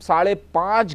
5.5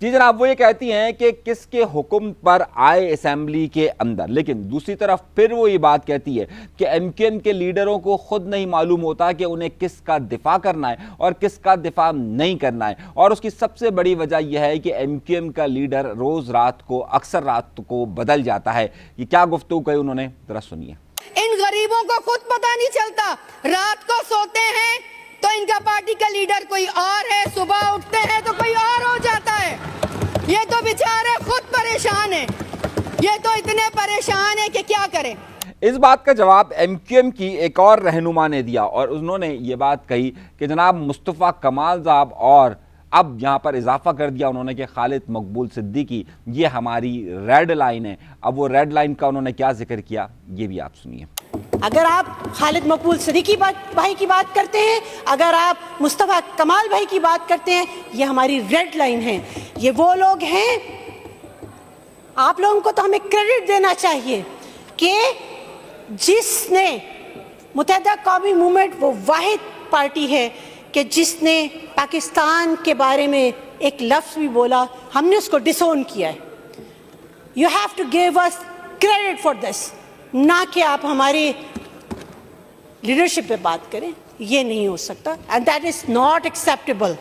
جی جناب، وہ یہ کہتی ہیں کہ کس کے حکم پر آئے اسمبلی کے اندر، لیکن دوسری طرف پھر وہ یہ بات کہتی ہے کہ ایم کیو ایم کے لیڈروں کو خود نہیں معلوم ہوتا کہ انہیں کس کا دفاع کرنا ہے اور کس کا دفاع نہیں کرنا ہے، اور اس کی سب سے بڑی وجہ یہ ہے کہ ایم کیو ایم کا لیڈر روز رات کو اکثر رات کو بدل جاتا ہے۔ یہ کیا گفتگو کہی انہوں نے، ذرا سنیے۔ ان غریبوں کو خود پتہ نہیں چلتا، رات کو سوتے ہیں تو ان کا پارٹی کا لیڈر کوئی اور ہے، صبح اٹھتے ہیں تو کوئی اور ہو جاتا ہے۔ یہ تو بیچارے خود پریشان ہیں، یہ تو اتنے پریشان ہیں کہ کیا کریں۔ اس بات کا جواب ایم کیو ایم کی ایک اور رہنما نے دیا، اور انہوں نے یہ بات کہی کہ جناب مصطفیٰ کمال صاحب، اور اب یہاں پر اضافہ کر دیا انہوں نے کہ خالد مقبول صدیقی یہ ہماری ریڈ لائن ہے۔ اب وہ ریڈ لائن کا انہوں نے کیا ذکر کیا، یہ بھی آپ سنیے۔ اگر آپ خالد مقبول صدیقی بھائی کی بات کرتے ہیں، اگر آپ مصطفیٰ کمال بھائی کی بات کرتے ہیں، یہ ہماری ریڈ لائن ہے۔ یہ وہ لوگ ہیں، آپ لوگوں کو تو ہمیں کریڈٹ دینا چاہیے کہ جس نے متحدہ قومی موومنٹ وہ واحد پارٹی ہے کہ جس نے پاکستان کے بارے میں ایک لفظ بھی بولا، ہم نے اس کو ڈس اون کیا ہے۔ You have to give us credit for this, نہ کہ آپ ہماری لیڈرشپ پہ بات کریں، یہ نہیں ہو سکتا، and that is not acceptable.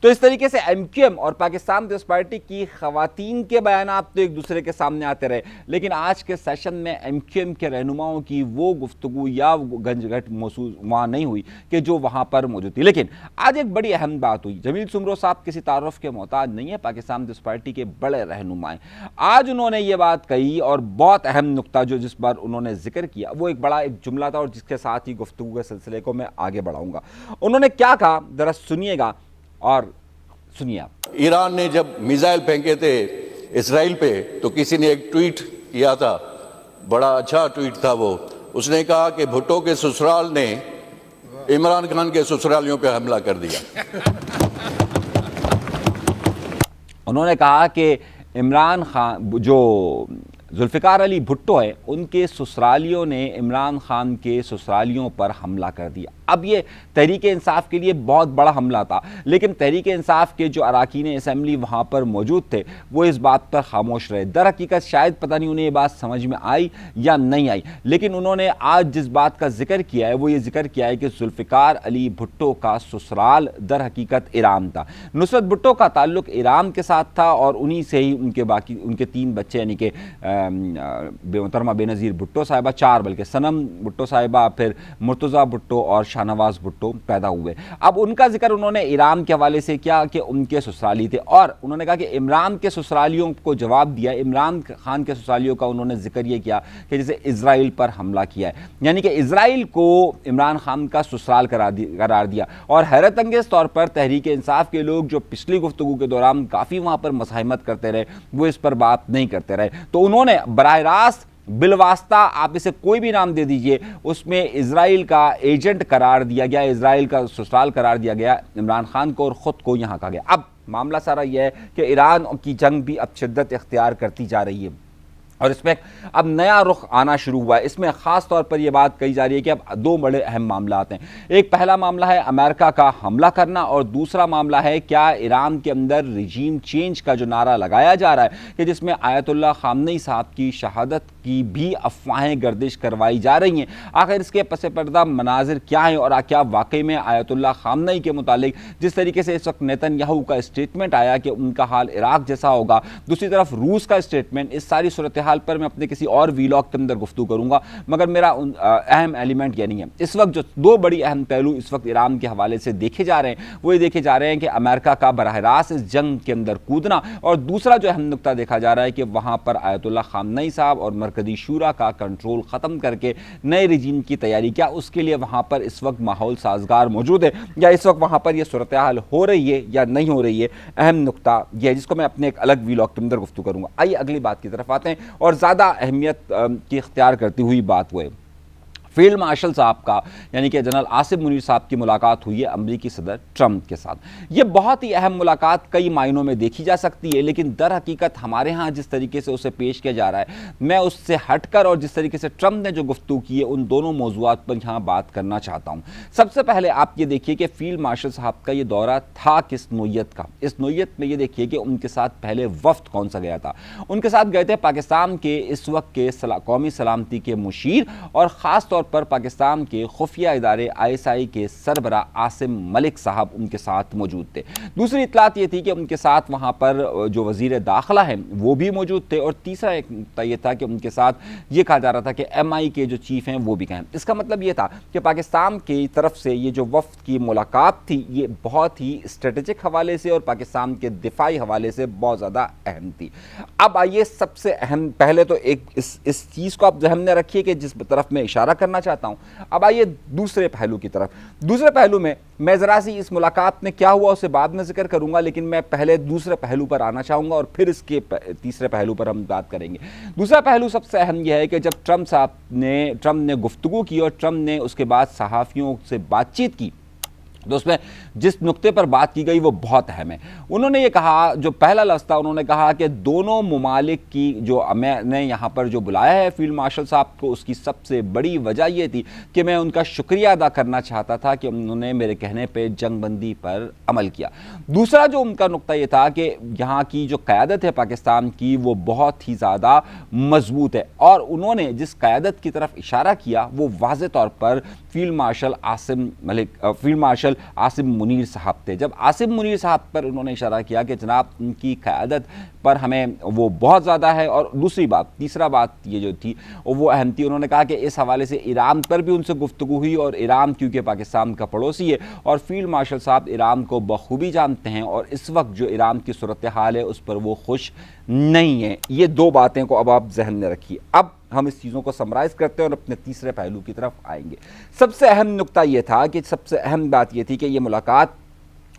تو اس طریقے سے ایم کیو ایم اور پاکستان پیپلز پارٹی کی خواتین کے بیانات تو ایک دوسرے کے سامنے آتے رہے، لیکن آج کے سیشن میں ایم کیو ایم کے رہنماؤں کی وہ گفتگو یا گنج گھٹ محسوس وہاں نہیں ہوئی کہ جو وہاں پر موجود تھی۔ لیکن آج ایک بڑی اہم بات ہوئی۔ جمیل سمرو صاحب کسی تعارف کے محتاج نہیں ہے، پاکستان پیپلز پارٹی کے بڑے رہنما ہیں۔ آج انہوں نے یہ بات کہی، اور بہت اہم نقطہ جو جس پر انہوں نے ذکر کیا وہ ایک بڑا ایک جملہ تھا، اور جس کے ساتھ ہی گفتگو کے سلسلے کو میں آگے بڑھاؤں گا۔ انہوں نے کیا کہا، ذرا سنیے گا اور سنیے آپ۔ ایران نے جب میزائل پھینکے تھے اسرائیل پہ تو کسی نے ایک ٹویٹ کیا تھا، بڑا اچھا ٹویٹ تھا وہ۔ اس نے کہا کہ بھٹو کے سسرال نے عمران خان کے سسرالیوں پہ حملہ کر دیا۔ انہوں نے کہا کہ عمران خان جو ذوالفقار علی بھٹو ہے ان کے سسرالیوں نے عمران خان کے سسرالیوں پر حملہ کر دیا۔ اب یہ تحریک انصاف کے لیے بہت بڑا حملہ تھا، لیکن تحریک انصاف کے جو اراکین اسمبلی وہاں پر موجود تھے وہ اس بات پر خاموش رہے۔ در حقیقت شاید پتہ نہیں انہیں یہ بات سمجھ میں آئی یا نہیں آئی، لیکن انہوں نے آج جس بات کا ذکر کیا ہے وہ یہ ذکر کیا ہے کہ ذوالفقار علی بھٹو کا سسرال در حقیقت ایران تھا۔ نصرت بھٹو کا تعلق ایران کے ساتھ تھا، اور انہی سے ہی ان کے 3 بچے یعنی کہ محترمہ بے نظیر بھٹو صاحبہ، 4 بلکہ، صنم بھٹو صاحبہ، پھر مرتضیٰ بھٹو اور شاہ نواز بھٹو پیدا ہوئے۔ اب ان کا ذکر انہوں نے ایران کے حوالے سے کیا کہ ان کے سسرالی تھے، اور انہوں نے کہا کہ عمران کے سسرالیوں کو جواب دیا، عمران خان کے سسرالیوں کا انہوں نے ذکر یہ کیا کہ جیسے اسرائیل پر حملہ کیا ہے، یعنی کہ اسرائیل کو عمران خان کا سسرال قرار دیا۔ اور حیرت انگیز طور پر تحریک انصاف کے لوگ جو پچھلی گفتگو کے دوران کافی وہاں پر مزاحمت کرتے رہے وہ اس پر بات نہیں کرتے رہے، تو انہوں نے براہ راست بالواسطہ آپ اسے کوئی بھی نام دے دیجئے، اس میں اسرائیل کا ایجنٹ قرار دیا گیا، اسرائیل کا سسرال قرار دیا گیا عمران خان کو، اور خود کو یہاں کہا گیا۔ اب معاملہ سارا یہ ہے کہ ایران کی جنگ بھی اب شدت اختیار کرتی جا رہی ہے، اور اس میں اب نیا رخ آنا شروع ہوا ہے۔ اس میں خاص طور پر یہ بات کہی جا رہی ہے کہ اب 2 بڑے اہم معاملات ہیں۔ ایک پہلا معاملہ ہے امریکہ کا حملہ کرنا، اور دوسرا معاملہ ہے کیا ایران کے اندر رجیم چینج کا جو نعرہ لگایا جا رہا ہے کہ جس میں آیت اللہ خامنئی صاحب کی شہادت کی بھی افواہیں گردش کروائی جا رہی ہیں، آخر اس کے پس پردہ مناظر کیا ہیں، اور کیا واقعی میں آیت اللہ خامنئی کے متعلق جس طریقے سے اس وقت نیتن یاہو کا اسٹیٹمنٹ آیا کہ ان کا حال عراق جیسا ہوگا، دوسری طرف روس کا اسٹیٹمنٹ، اس ساری صورتحال پر میں اپنے کسی اور ویلاگ کے اندر گفتگو کروں گا، مگر میرا اہم ایلیمنٹ یہ نہیں ہے۔ اس وقت جو 2 بڑی اہم پہلو اس وقت ایران کے حوالے سے دیکھے جا رہے ہیں وہ یہ دیکھے جا رہے ہیں کہ امریکہ کا براہ راست اس جنگ کے اندر کودنا، اور دوسرا جو اہم نقطہ دیکھا جا رہا ہے کہ وہاں پر آیت اللہ خامنئی صاحب اور مرکزی شورا کا کنٹرول ختم کر کے نئے رجیم کی تیاری، کیا اس کے لیے وہاں پر اس وقت ماحول سازگار موجود ہے، یا اس وقت وہاں پر یہ صورتحال ہو رہی ہے یا نہیں ہو رہی ہے۔ اہم نقطہ یہ ہے جس کو میں اپنے ایک الگ ویلاگ کے اندر گفتگو کروں گا۔ آئیے اگلی بات کی طرف آتے ہیں، اور زیادہ اہمیت کی اختیار کرتی ہوئی بات وہ ہے فیلڈ مارشل صاحب کا یعنی کہ جنرل آصم منیر صاحب کی ملاقات ہوئی ہے امریکی صدر ٹرمپ کے ساتھ۔ یہ بہت ہی اہم ملاقات کئی معنوں میں دیکھی جا سکتی ہے، لیکن در حقیقت ہمارے ہاں جس طریقے سے اسے پیش کیا جا رہا ہے، میں اس سے ہٹ کر اور جس طریقے سے ٹرمپ نے جو گفتگو کی ہے ان دونوں موضوعات پر یہاں بات کرنا چاہتا ہوں۔ سب سے پہلے آپ یہ دیکھیے کہ فیلڈ مارشل صاحب کا یہ دورہ تھا کس نوعیت کا۔ اس نوعیت میں یہ دیکھیے کہ ان کے ساتھ پہلے وفد کون سا گیا تھا۔ ان کے ساتھ گئے تھے پاکستان کے اس وقت کے قومی سلامتی کے مشیر اور خاص طور پر پاکستان کے خفیہ ادارے ISI کے سربراہ عاصم ملک صاحب ان کے ساتھ موجود تھے۔ دوسری اطلاعات یہ تھی کہ ان کے ساتھ وہاں پر جو وزیر داخلہ ہیں وہ بھی موجود تھے، اور تیسرا ایک نقطہ یہ تھا کہ ان کے ساتھ یہ کہا جا رہا تھا کہ MI کے جو چیف ہیں وہ بھی گئے۔ اس کا مطلب یہ تھا کہ پاکستان کی طرف سے یہ جو وفد کی ملاقات تھی یہ بہت ہی اسٹریٹجک حوالے سے اور پاکستان کے دفاعی حوالے سے بہت زیادہ اہم تھی۔ اب آئیے سب سے اہم پہلے تو اس چیز کو آپ ذہن میں رکھیے کہ جس طرف میں اشارہ کرنا چاہتا ہوں۔ اب آئیے دوسرے پہلو کی طرف۔ دوسرے پہلو میں ذرا سی اس ملاقات میں کیا ہوا اسے بعد میں ذکر کروں گا، لیکن میں پہلے دوسرے پہلو پر آنا چاہوں گا اور پھر اس کے تیسرے پہلو پر ہم بات کریں گے۔ دوسرا پہلو سب سے اہم یہ ہے کہ جب ٹرمپ نے گفتگو کی اور ٹرمپ نے اس کے بعد صحافیوں سے بات چیت کی تو اس میں جس نقطے پر بات کی گئی وہ بہت اہم ہے۔ انہوں نے یہ کہا، جو پہلا لفظ تھا انہوں نے کہا کہ دونوں ممالک کی جو میں نے یہاں پر جو بلایا ہے فیلڈ مارشل صاحب کو، اس کی سب سے بڑی وجہ یہ تھی کہ میں ان کا شکریہ ادا کرنا چاہتا تھا کہ انہوں نے میرے کہنے پہ جنگ بندی پر عمل کیا۔ دوسرا جو ان کا نقطہ یہ تھا کہ یہاں کی جو قیادت ہے پاکستان کی وہ بہت ہی زیادہ مضبوط ہے، اور انہوں نے جس قیادت کی طرف اشارہ کیا وہ واضح طور پر فیلڈ مارشل عاصم منیر صاحب تھے۔ جب عاصم منیر صاحب پر انہوں نے اشارہ کیا کہ جناب ان کی قیادت پر ہمیں وہ بہت زیادہ ہے، اور دوسری بات تیسرا بات یہ جو تھی وہ اہم تھی، انہوں نے کہا کہ اس حوالے سے ایران پر بھی ان سے گفتگو ہوئی، اور ایران کیونکہ پاکستان کا پڑوسی ہے اور فیلڈ مارشل صاحب ایران کو بخوبی جانتے ہیں، اور اس وقت جو ایران کی صورتحال ہے اس پر وہ خوش نہیں ہیں۔ یہ دو باتیں کو اب آپ ذہن میں رکھیے۔ اب ہم اس چیزوں کو سمرائز کرتے ہیں اور اپنے تیسرے پہلو کی طرف آئیں گے۔ سب سے اہم نقطہ یہ تھا کہ سب سے اہم بات یہ تھی کہ یہ ملاقات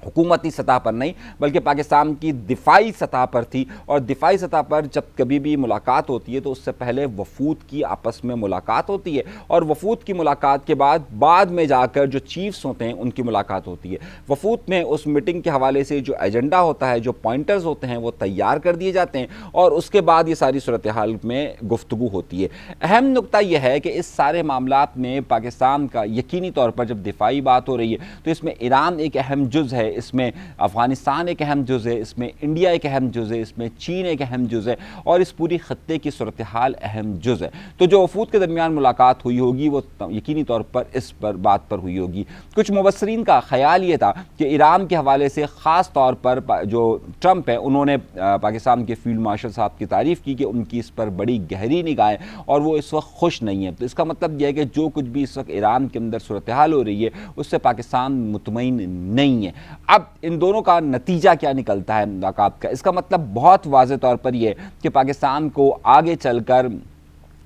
حکومتی سطح پر نہیں بلکہ پاکستان کی دفاعی سطح پر تھی، اور دفاعی سطح پر جب کبھی بھی ملاقات ہوتی ہے تو اس سے پہلے وفود کی آپس میں ملاقات ہوتی ہے، اور وفود کی ملاقات کے بعد میں جا کر جو چیفز ہوتے ہیں ان کی ملاقات ہوتی ہے۔ وفود میں اس میٹنگ کے حوالے سے جو ایجنڈا ہوتا ہے، جو پوائنٹرز ہوتے ہیں وہ تیار کر دیے جاتے ہیں، اور اس کے بعد یہ ساری صورتحال میں گفتگو ہوتی ہے۔ اہم نقطہ یہ ہے کہ اس سارے معاملات میں پاکستان کا یقینی طور پر جب دفاعی بات ہو رہی ہے تو اس میں ایران ایک اہم جز ہے، اس میں افغانستان ایک اہم جز ہے، اس میں انڈیا ایک اہم جز ہے، اس میں چین ایک اہم جز ہے، اور اس پوری خطے کی صورتحال اہم جز ہے۔ تو جو وفود کے درمیان ملاقات ہوئی ہوگی وہ یقینی طور پر اس پر بات پر ہوئی ہوگی۔ کچھ مبصرین کا خیال یہ تھا کہ ایران کے حوالے سے خاص طور پر جو ٹرمپ ہے انہوں نے پاکستان کے فیلڈ مارشل صاحب کی تعریف کی کہ ان کی اس پر بڑی گہری نگاہیں اور وہ اس وقت خوش نہیں ہیں۔ تو اس کا مطلب یہ ہے کہ جو کچھ بھی اس وقت ایران کے اندر صورتحال ہو رہی ہے اس سے پاکستان مطمئن نہیں ہے۔ اب ان دونوں کا نتیجہ کیا نکلتا ہے ملاقات کا؟ اس کا مطلب بہت واضح طور پر یہ ہے کہ پاکستان کو آگے چل کر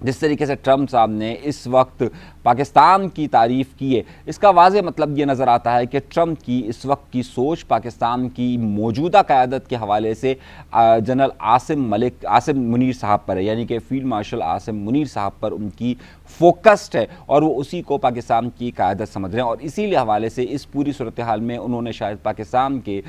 جس طریقے سے ٹرمپ صاحب نے اس وقت پاکستان کی تعریف کی ہے، اس کا واضح مطلب یہ نظر آتا ہے کہ ٹرمپ کی اس وقت کی سوچ پاکستان کی موجودہ قیادت کے حوالے سے جنرل عاصم منیر صاحب پر ہے، یعنی کہ فیلڈ مارشل عاصم منیر صاحب پر ان کی فوکسڈ ہے، اور وہ اسی کو پاکستان کی قیادت سمجھ رہے ہیں، اور اسی لیے حوالے سے اس پوری صورتحال میں انہوں نے شاید پاکستان کے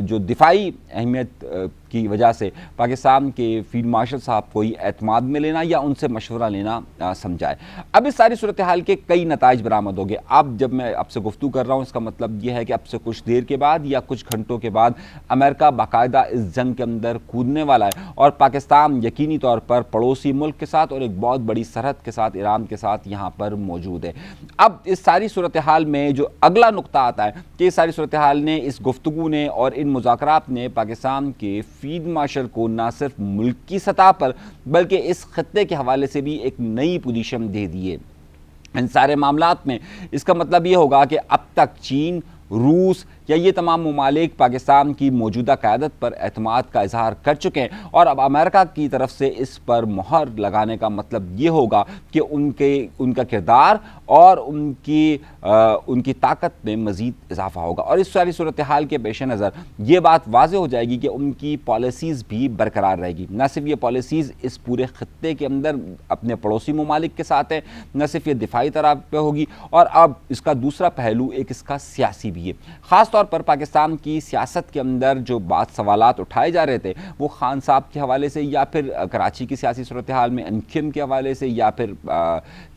جو دفاعی اہمیت کی وجہ سے پاکستان کے فیلڈ مارشل صاحب کو ہی اعتماد میں لینا یا ان سے مشورہ لینا سمجھائے۔ اب اس ساری صورتحال کے کئی نتائج برآمد ہو گئے۔ اب جب میں آپ سے گفتگو کر رہا ہوں اس کا مطلب یہ ہے کہ اب سے کچھ دیر کے بعد یا کچھ گھنٹوں کے بعد امریکہ باقاعدہ اس جنگ کے اندر کودنے والا ہے، اور پاکستان یقینی طور پر پڑوسی ملک کے ساتھ اور ایک بہت بڑی سرحد کے ساتھ ایران کے ساتھ یہاں پر موجود ہے۔ اب اس ساری صورتحال میں جو اگلا نقطہ آتا ہے کہ اس ساری صورتحال نے، اس گفتگو نے اور ان مذاکرات نے پاکستان کے فیلڈ مارشل کو نہ صرف ملک کی سطح پر بلکہ اس خطے کے حوالے سے بھی ایک نئی پوزیشن دے دی ہے۔ ان سارے معاملات میں اس کا مطلب یہ ہوگا کہ اب تک چین، روس یا یہ تمام ممالک پاکستان کی موجودہ قیادت پر اعتماد کا اظہار کر چکے ہیں، اور اب امریکہ کی طرف سے اس پر مہر لگانے کا مطلب یہ ہوگا کہ ان کا کردار اور ان کی طاقت میں مزید اضافہ ہوگا، اور اس ساری صورتحال کے پیش نظر یہ بات واضح ہو جائے گی کہ ان کی پالیسیز بھی برقرار رہے گی۔ نہ صرف یہ پالیسیز اس پورے خطے کے اندر اپنے پڑوسی ممالک کے ساتھ ہیں، نہ صرف یہ دفاعی طرح پہ ہوگی، اور اب اس کا دوسرا پہلو ایک اس کا سیاسی بھی ہے۔ خاص طور پر پاکستان کی سیاست کے اندر جو سوالات اٹھائے جا رہے تھے وہ خان صاحب کے حوالے سے، یا پھر کراچی کی سیاسی صورتحال میں MQM کے حوالے سے، یا پھر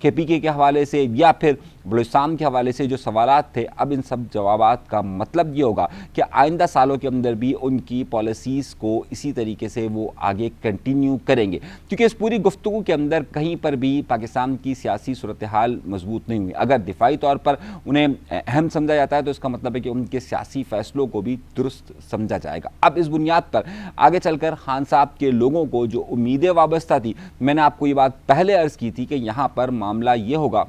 KPK کے حوالے سے، یا پھر بلوچستان کے حوالے سے جو سوالات تھے، اب ان سب جوابات کا مطلب یہ ہوگا کہ آئندہ سالوں کے اندر بھی ان کی پالیسیز کو اسی طریقے سے وہ آگے کنٹینیو کریں گے، کیونکہ اس پوری گفتگو کے اندر کہیں پر بھی پاکستان کی سیاسی صورتحال مضبوط نہیں ہوئی۔ اگر دفاعی طور پر انہیں اہم سمجھا جاتا ہے تو اس کا مطلب ہے کہ ان کے سیاسی فیصلوں کو بھی درست سمجھا جائے گا۔ اب اس بنیاد پر آگے چل کر خان صاحب کے لوگوں کو جو امیدیں وابستہ تھی، میں نے آپ کو یہ بات پہلے عرض کی تھی کہ یہاں پر معاملہ یہ ہوگا،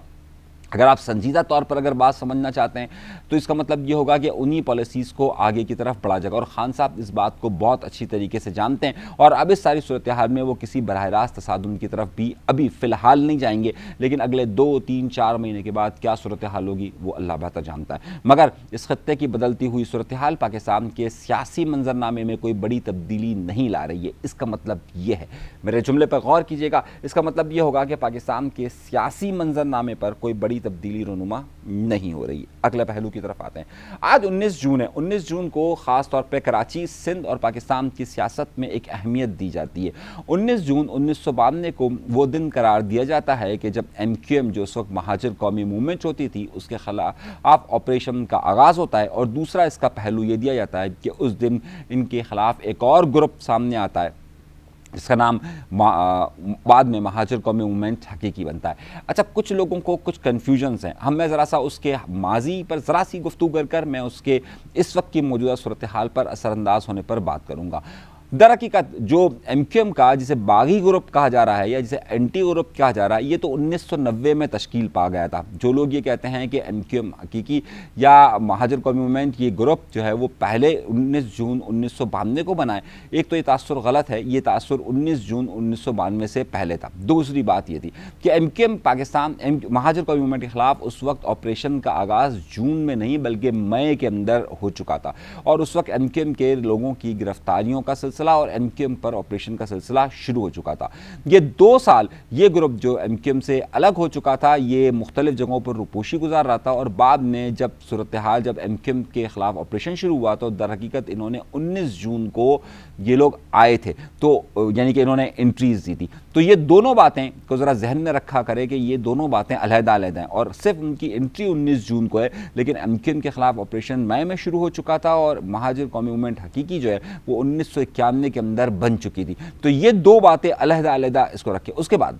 اگر آپ سنجیدہ طور پر اگر بات سمجھنا چاہتے ہیں تو اس کا مطلب یہ ہوگا کہ انہی پالیسیز کو آگے کی طرف بڑھا جائے گا، اور خان صاحب اس بات کو بہت اچھی طریقے سے جانتے ہیں، اور اب اس ساری صورتحال میں وہ کسی براہ راست تصادم کی طرف بھی ابھی فی الحال نہیں جائیں گے، لیکن اگلے 2 3 4 مہینے کے بعد کیا صورتحال ہوگی وہ اللہ بہتر جانتا ہے۔ مگر اس خطے کی بدلتی ہوئی صورتحال پاکستان کے سیاسی منظرنامے میں کوئی بڑی تبدیلی نہیں لا رہی ہے۔ اس کا مطلب یہ ہے، میرے جملے پر غور کیجیے گا، اس کا مطلب یہ ہوگا کہ پاکستان کے سیاسی منظرنامے پر کوئی بڑی تبدیلی رونما نہیں ہو رہی ہے۔ اگلے پہلو کی طرف آتے ہیں۔ آج 19 جون ہے۔ 19 جون کو خاص طور پہ کراچی، سندھ اور پاکستان کی سیاست میں ایک اہمیت دی جاتی ہے۔ 19 جون 1992 کو وہ دن قرار دیا جاتا ہے کہ جب MQM جو اس وقت مہاجر قومی موومنٹ ہوتی تھی اس کے خلاف آپریشن کا آغاز ہوتا ہے، اور دوسرا اس کا پہلو یہ دیا جاتا ہے کہ اس دن ان کے خلاف ایک اور گروپ سامنے آتا ہے جس کا نام بعد میں مہاجر قومی موومنٹ حقیقی بنتا ہے۔ اچھا، کچھ لوگوں کو کچھ کنفیوژنز ہیں، میں ذرا سا اس کے ماضی پر ذرا سی گفتگو کر میں اس کے اس وقت کی موجودہ صورتحال پر اثر انداز ہونے پر بات کروں گا۔ در حقیقت جو MQM کا جسے باغی گروپ کہا جا رہا ہے یا جسے اینٹی گروپ کہا جا رہا ہے، یہ تو 1990 میں تشکیل پا گیا تھا۔ جو لوگ یہ کہتے ہیں کہ MQM حقیقی یا مہاجر قومی موومنٹ یہ گروپ جو ہے وہ پہلے 19 جون 1992 کو بنائے، ایک تو یہ تاثر غلط ہے، یہ تاثر 19 جون 1992 سے پہلے تھا۔ دوسری بات یہ تھی کہ MQM پاکستان مہاجر قومی موومنٹ کے خلاف اس وقت آپریشن کا آغاز جون میں نہیں بلکہ مئی کے اندر ہو چکا تھا، اور اس وقت MQM کے لوگوں کی گرفتاریوں کا سلسلہ اور MQM پر آپریشن کا سلسلہ شروع ہو چکا تھا۔ یہ 2 سال یہ گروپ جو MQM سے الگ ہو چکا تھا، یہ مختلف جگہوں پر روپوشی گزار رہا تھا، اور بعد میں جب صورتحال جب MQM کے خلاف آپریشن شروع ہوا تو در حقیقت انہوں نے 19 جون کو یہ لوگ آئے تھے، تو یعنی کہ انہوں نے انٹریز دی تھی۔ تو یہ دونوں باتیں کو ذرا ذہن میں رکھا کرے کہ یہ دونوں باتیں علیحدہ علیحدہ ہیں، اور صرف ان کی انٹری 19 جون کو ہے، لیکن MQM کے خلاف آپریشن مئی میں شروع ہو چکا تھا، اور مہاجر قومی موومنٹ حقیقی جو ہے وہ 1991 کے اندر بن چکی تھی۔ تو یہ 2 باتیں علیحدہ علیحدہ اس کو رکھے۔ اس کے بعد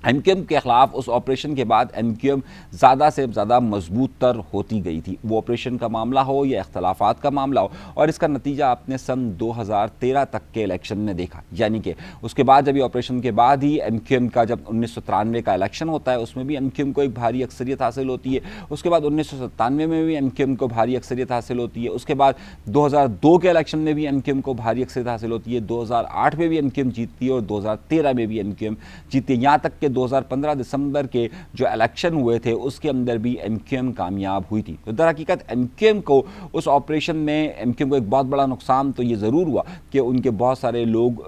MQM کے خلاف اس آپریشن کے بعد MQM زیادہ سے زیادہ مضبوط تر ہوتی گئی تھی، وہ آپریشن کا معاملہ ہو یا اختلافات کا معاملہ ہو، اور اس کا نتیجہ آپ نے سن 2013 تک کے الیکشن میں دیکھا، یعنی کہ اس کے بعد جب یہ آپریشن کے بعد ہی MQM کا جب 1993 کا الیکشن ہوتا ہے اس میں بھی MQM کو ایک بھاری اکثریت حاصل ہوتی ہے، اس کے بعد 1997 میں بھی MQM کو بھاری اکثریت حاصل ہوتی ہے، اس کے بعد 2002 کے الیکشن میں بھی MQM کو بھاری اکثریت حاصل ہوتی ہے، 2008 میں بھی MQM جیتتی ہے، اور 2013 میں بھی MQM جیتی ہے، یہاں تک کہ 2015 دسمبر کے جو الیکشن ہوئے تھے اس کے اندر بھی MQM کامیاب ہوئی تھی۔ تو در حقیقت MQM کو اس آپریشن میں MQM کو ایک بہت بڑا نقصان تو یہ ضرور ہوا کہ ان کے بہت سارے لوگ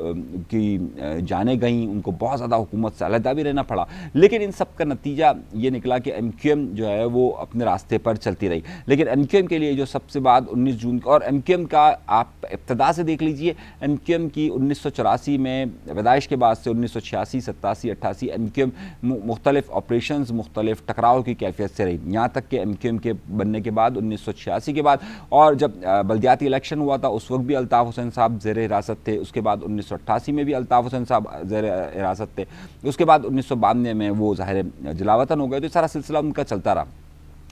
کی جانیں گئیں، ان کو بہت زیادہ حکومت سے علیحدہ بھی رہنا پڑا، لیکن ان سب کا نتیجہ یہ نکلا کہ MQM جو ہے وہ اپنے راستے پر چلتی رہی۔ لیکن MQM کے لیے جو سب سے بعد 19 جون اور MQM کا آپ ابتدا سے دیکھ لیجئے، MQM کی 1984 میں پیدائش کے بعد سے 1986 87 88 MQM مختلف آپریشنز، مختلف ٹکراؤ کی کیفیت سے رہی، یہاں تک کہ MQM کے بننے کے بعد 1986 کے بعد، اور جب بلدیاتی الیکشن ہوا تھا اس وقت بھی الطاف حسین صاحب زیر حراست تھے، اس کے بعد 1988 میں بھی الطاف حسین صاحب زیر حراست تھے، اس کے بعد 1992 میں وہ ظاہر جلاوطن ہو گئے، تو سارا سلسلہ ان کا چلتا رہا۔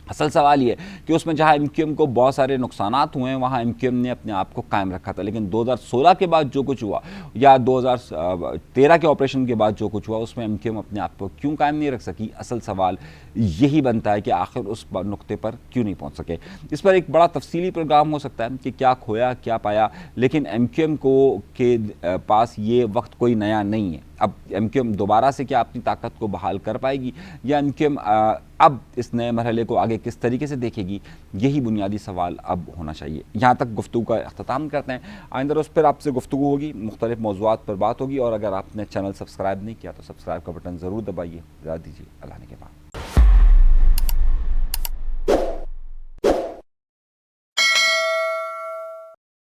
اصل سوال یہ ہے کہ اس میں جہاں ایم کیو ایم کو بہت سارے نقصانات ہوئے ہیں وہاں ایم کیو ایم نے اپنے آپ کو قائم رکھا تھا، لیکن 2016 کے بعد جو کچھ ہوا یا 2013 کے آپریشن کے بعد جو کچھ ہوا اس میں ایم کیو ایم اپنے آپ کو کیوں قائم نہیں رکھ سکی؟ اصل سوال یہی بنتا ہے کہ آخر اس نقطے پر کیوں نہیں پہنچ سکے۔ اس پر ایک بڑا تفصیلی پروگرام ہو سکتا ہے کہ کیا کھویا کیا پایا، لیکن ایم کیو ایم کے پاس یہ وقت کوئی نیا نہیں ہے۔ اب ایم کیو ایم دوبارہ سے کیا اپنی طاقت کو بحال کر پائے گی یا ایم کیو ایم اب اس نئے مرحلے کو آگے کس طریقے سے دیکھے گی، یہی بنیادی سوال اب ہونا چاہیے۔ یہاں تک گفتگو کا اختتام کرتے ہیں، آئندہ روز پھر آپ سے گفتگو ہوگی، مختلف موضوعات پر بات ہوگی، اور اگر آپ نے چینل سبسکرائب نہیں کیا تو سبسکرائب کا بٹن ضرور دبائیے۔ اجازت دیجیے، اللہ نے کے بعد۔